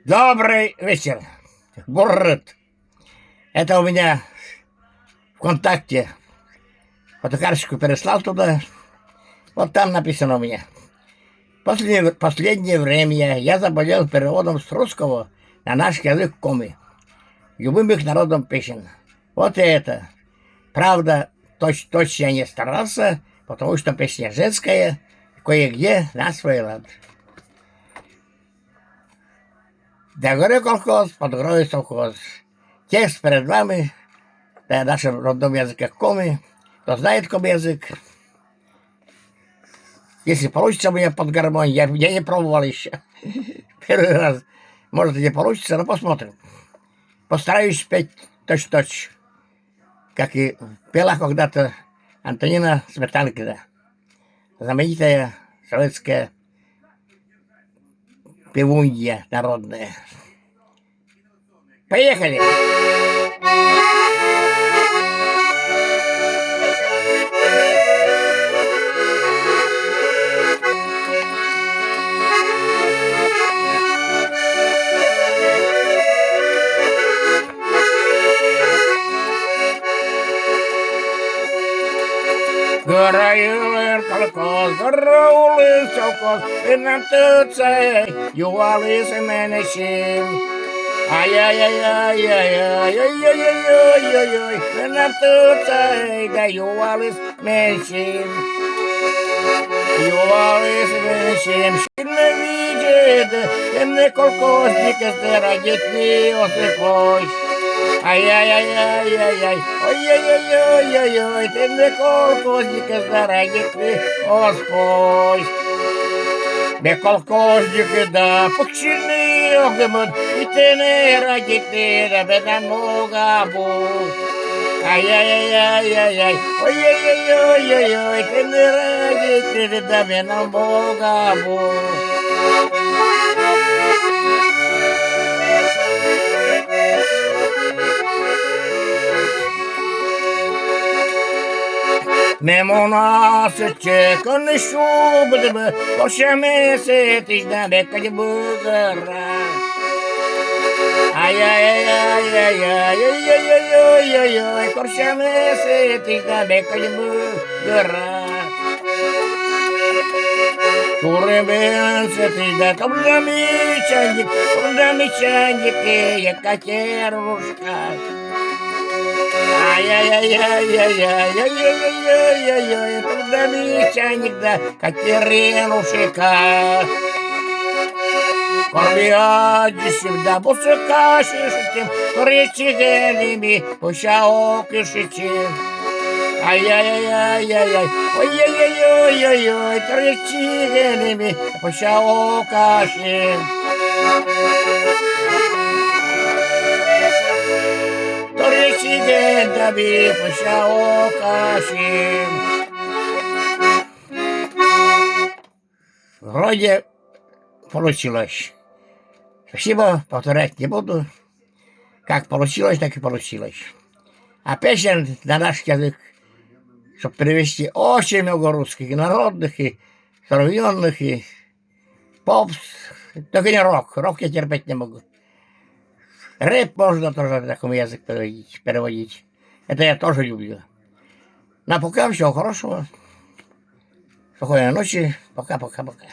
Добрый вечер, город. Это у меня ВКонтакте фотокарточку переслал туда. Вот там написано у меня. Последнее время я заболел переводом с русского на наш язык коми. Любимых народом песен. Вот и это. Правда, точно я не старался, потому что песня женская, кое-где на свой лад. До горы колхоз, под горой совхоз. Текст перед вами на нашем родном языке коми. Кто знает коми язык. Если получится у меня под гармонь, я не пробовал еще. Первый раз. Может, и не получится, но посмотрим. Постараюсь петь точь-в-точь, как и пела когда-то Антонина Сметанкина, знаменитая советская певунья народная. Поехали! Гораюлер колхоз, гораули совхоз, и на туцей ювались менешим. Ай-яй-яй-яй-яй-яй-яй-яй-яй, и на туцей да ювались менешим. Ювались менешим, не видит, не колхозники сдирают не осыпой. Ай-яй-яй-яй-яй-яй, ой-яй-яй-яй-яй, ты не колхозника здоровит ты, Господь. Не колхозники, да, похищены огнем, и ты не родители, да беда много будет. Ай-яй-яй-яй-яй, ой-яй-яй-яй-яй, ты не родители, да беда много будет. Memnunası konuşup boşaması tizden bekle bugara. Ay ay ay ay ay ay ay ay ay ay ay konuşaması tizden bekle bugara. Турбин сетизда тобламичанник, я катерушка. Ай-яй-яй-яй-яй-яй-яй-яй-яй, трудомечаник, да, катеринушка. Корбиадисим, да, бусыкашишитим, туречигеними, пущаокишитим. Ай-яй-яй-яй-яй, ой-яй-яй-яй-яй, туречигеними, пущаокашим. Даби пущаокашим. Вроде получилось. Спасибо, повторять не буду. Как получилось, так и получилось. А песен на наш язык, чтобы перевести очень много русских, и народных, и современных, и попс. Только не рок. Рок я терпеть не могу. Рэп можно тоже на таком язык переводить. Это я тоже люблю. На пока всего хорошего. Спокойной ночи. Пока-пока-пока.